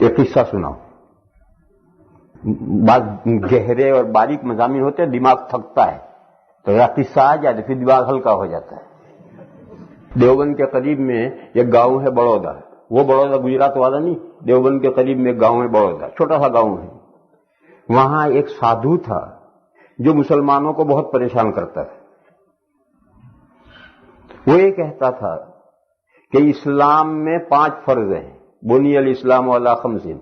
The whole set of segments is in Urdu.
ایک قصہ سناؤ. بعض گہرے اور باریک مضامین ہوتے ہیں، دماغ تھکتا ہے تو یا قصہ آ جائے تو پھر دماغ ہلکا ہو جاتا ہے. دیوبند کے قریب میں ایک گاؤں ہے بڑودا. وہ بڑودا گجرات والا نہیں، دیوبند کے قریب میں ایک گاؤں ہے بڑودا، چھوٹا سا گاؤں ہے. وہاں ایک سادھو تھا جو مسلمانوں کو بہت پریشان کرتا تھا. وہ یہ کہتا تھا کہ اسلام میں 5 فرض ہیں. بنی الاسلام علی 5: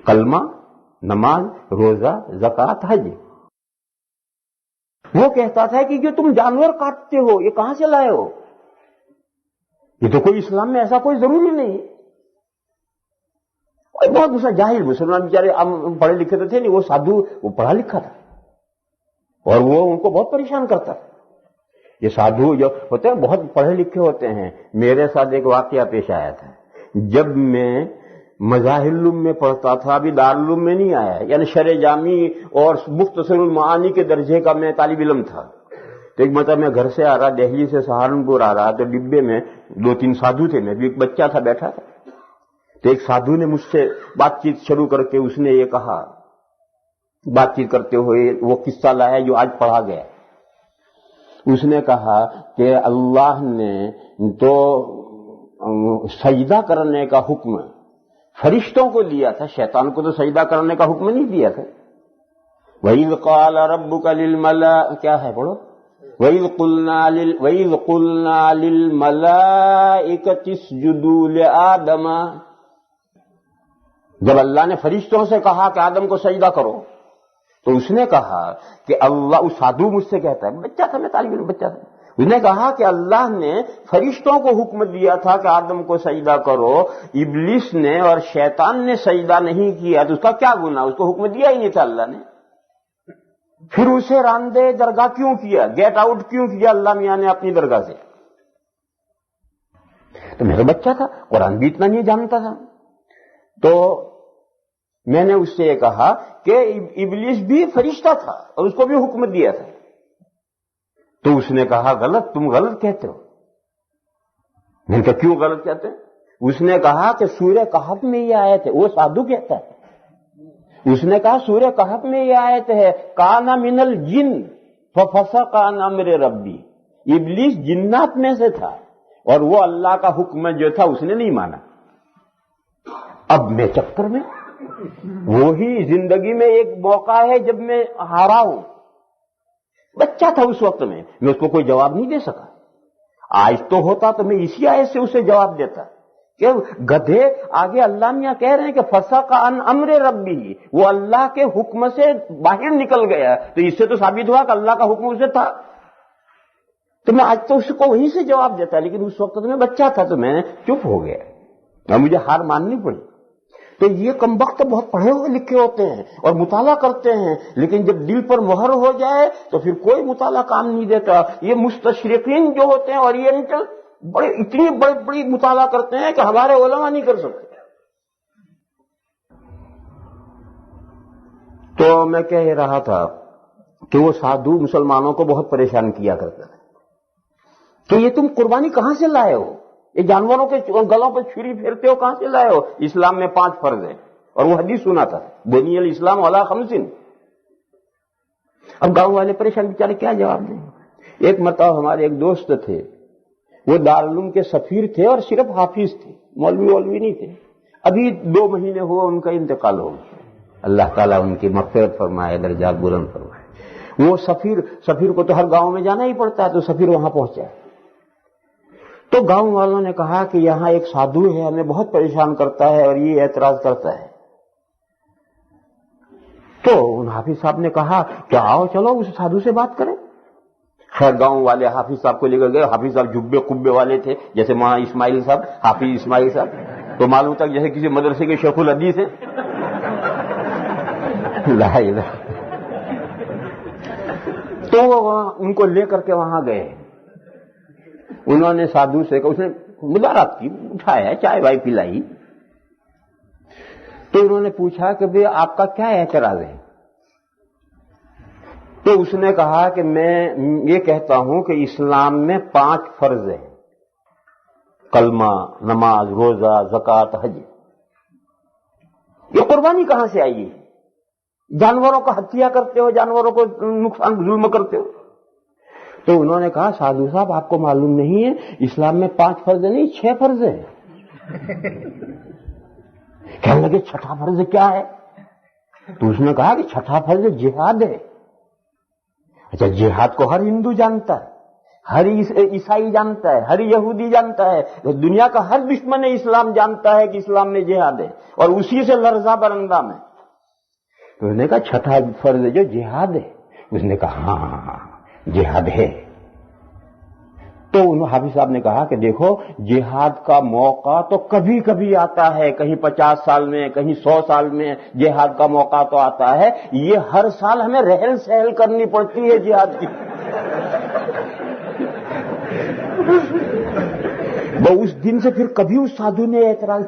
کلمہ، نماز، روزہ، زکوٰۃ، حج. وہ کہتا تھا کہ جو تم جانور کاٹتے ہو یہ کہاں سے لائے ہو؟ یہ تو کوئی اسلام میں ایسا کوئی ضروری نہیں. اور بہت دوسرا جاہل مسلمان بیچارے پڑھے لکھے تو تھے نہیں، وہ سادھو وہ پڑھا لکھا تھا اور وہ ان کو بہت پریشان کرتا تھا. یہ سادھو جو ہوتے ہیں بہت پڑھے لکھے ہوتے ہیں. میرے ساتھ ایک واقعہ پیش آیا تھا جب میں مظاہر العلوم میں پڑھتا تھا، ابھی دارالعلوم میں نہیں آیا، یعنی شرح جامی اور مختصر المعانی کے درجے کا میں طالب علم تھا. تو ایک مرتبہ میں گھر سے آ رہا، دہلی سے سہارنپور آ رہا، تو ڈبے میں 2-3 سادھو تھے، میں بھی ایک بچہ تھا بیٹھا تھا. تو ایک سادھو نے مجھ سے بات چیت شروع کر کے اس نے یہ کہا، بات چیت کرتے ہوئے وہ قصہ لایا جو آج پڑھا گیا. اس نے کہا کہ اللہ نے تو سجدہ کرنے کا حکم فرشتوں کو دیا تھا، شیطان کو تو سجدہ کرنے کا حکم نہیں دیا تھا. وَإِذْ قَالَ رَبُّكَ لِلْمَلَائِكَةِ کیا ہے پڑھو، وَإِذْ قُلْنَا لِلْمَلَائِكَةِ اسْجُدُوا لِآدَمَ. جب اللہ نے فرشتوں سے کہا کہ آدم کو سجدہ کرو تو اس نے کہا کہ اللہ، اس سادھو مجھ سے کہتا ہے، بچہ تھا میں، طالب علم بچہ تھا، اس نے کہا کہ اللہ نے فرشتوں کو حکم دیا تھا کہ آدم کو سجدہ کرو، ابلیس نے اور شیطان نے سجدہ نہیں کیا تو اس کا کیا گناہ؟ اس کو حکم دیا ہی نہیں تھا اللہ نے. پھر اسے راندے درگاہ کیوں کیا، گیٹ آؤٹ کیوں کیا اللہ میاں نے اپنی درگاہ سے؟ تو میرا بچہ تھا، قرآن بھی اتنا نہیں جانتا تھا. تو میں نے اس سے یہ کہا کہ ابلیس بھی فرشتہ تھا اور اس کو بھی حکم دیا تھا. تو اس نے کہا غلط، تم غلط کہتے ہو. میں نے کہا کیوں غلط کہتے ہیں؟ اس نے کہا کہ سورہ کہف میں یہ آیت ہے، وہ سادھو کہتا ہے. اس نے کہا سورہ کہف میں یہ آیت ہے، کانا من الجن ففسق عن امر ربی. ابلیس جنات میں سے تھا اور وہ اللہ کا حکم جو تھا اس نے نہیں مانا. اب میں چکر میں، وہی زندگی میں ایک موقع ہے جب میں ہارا ہوں. بچہ تھا اس وقت میں اس کو کوئی جواب نہیں دے سکا. آج تو ہوتا تو میں اسی آیت سے اسے جواب دیتا کہ گدھے، آگے اللہ میاں کہہ رہے ہیں کہ فسق عن امر ربی، وہ اللہ کے حکم سے باہر نکل گیا، تو اس سے تو ثابت ہوا کہ اللہ کا حکم اسے تھا. تو میں آج تو اس کو وہیں سے جواب دیتا، لیکن اس وقت تو میں بچہ تھا تو میں چپ ہو گیا اور مجھے ہار ماننی پڑی. تو یہ کمبخت بہت پڑھے ہوئے لکھے ہوتے ہیں اور مطالعہ کرتے ہیں، لیکن جب دل پر مہر ہو جائے تو پھر کوئی مطالعہ کام نہیں دیتا. یہ مستشرقین جو ہوتے ہیں اورینٹل، بڑے اتنی بڑی مطالعہ کرتے ہیں کہ ہمارے علماء نہیں کر سکتے. تو میں کہہ رہا تھا کہ وہ سادھو مسلمانوں کو بہت پریشان کیا کرتا ہے کہ یہ تم قربانی کہاں سے لائے ہو، یہ جانوروں کے گلوں پر چھری پھیرتے ہو کہاں سے لائے ہو؟ اسلام میں 5 فرض ہیں اور وہ حدیث سنا تھا، بنی الاسلام علی 5. اب گاؤں والے پریشان بیچارے کیا جواب دیں. ایک مرتبہ ہمارے ایک دوست تھے، وہ دارالعلوم کے سفیر تھے اور صرف حافظ تھے، مولوی نہیں تھے. ابھی 2 مہینے ہوا ان کا انتقال ہو گیا. اللہ تعالیٰ ان کی مغفرت فرمائے، درجات بلند فرمائے. وہ سفیر کو تو ہر گاؤں میں جانا ہی پڑتا ہے، تو سفیر وہاں پہنچا. تو گاؤں والوں نے کہا کہ یہاں ایک سادھو ہے، ہمیں بہت پریشان کرتا ہے اور یہ اعتراض کرتا ہے. تو ان حافظ صاحب نے کہا کہ آؤ چلو اس سادھو سے بات کریں. خیر گاؤں والے حافظ صاحب کو لے کر گئے. حافظ صاحب جبے قبے والے تھے، جیسے وہاں اسماعیل صاحب، حافظ اسماعیل صاحب، تو معلوم تھا جیسے کسی مدرسے کے شیخ الحدیث ہیں. لا الہ. تو ان کو لے کر کے وہاں گئے. انہوں نے سادھو سے کہا، اس نے مدارات کی، اٹھایا، چائے وائے پلائی. تو انہوں نے پوچھا کہ بھئی آپ کا کیا اعتراض ہے؟ تو اس نے کہا کہ میں یہ کہتا ہوں کہ اسلام میں 5 فرض ہیں، کلمہ، نماز، روزہ، زکوٰۃ، حج. یہ قربانی کہاں سے آئی ہے؟ جانوروں کا ہتیا کرتے ہو، جانوروں کو نقصان ظلم کرتے ہو. تو انہوں نے کہا سادھو صاحب آپ کو معلوم نہیں ہے اسلام میں 5 فرض نہیں 6 فرض ہیں. کہنے لگے چھٹا فرض کیا ہے؟ تو اس نے کہا کہ چھٹا فرض جہاد ہے. اچھا جہاد کو ہر ہندو جانتا ہے، ہر عیسائی جانتا ہے، ہر یہودی جانتا ہے، دنیا کا ہر دشمن اسلام جانتا ہے کہ اسلام میں جہاد ہے اور اسی سے لرزہ برندام ہے. تو اس نے کہا چھٹا فرض جو جہاد ہے. اس نے کہا ہاں جہاد ہے. تو حافظ صاحب نے کہا کہ دیکھو جہاد کا موقع تو کبھی کبھی آتا ہے، کہیں 50 سال میں، کہیں 100 سال میں جہاد کا موقع تو آتا ہے. یہ ہر سال ہمیں رہل سہل کرنی پڑتی ہے جہاد کی. وہ اس دن سے پھر کبھی اس سادھو نے اعتراض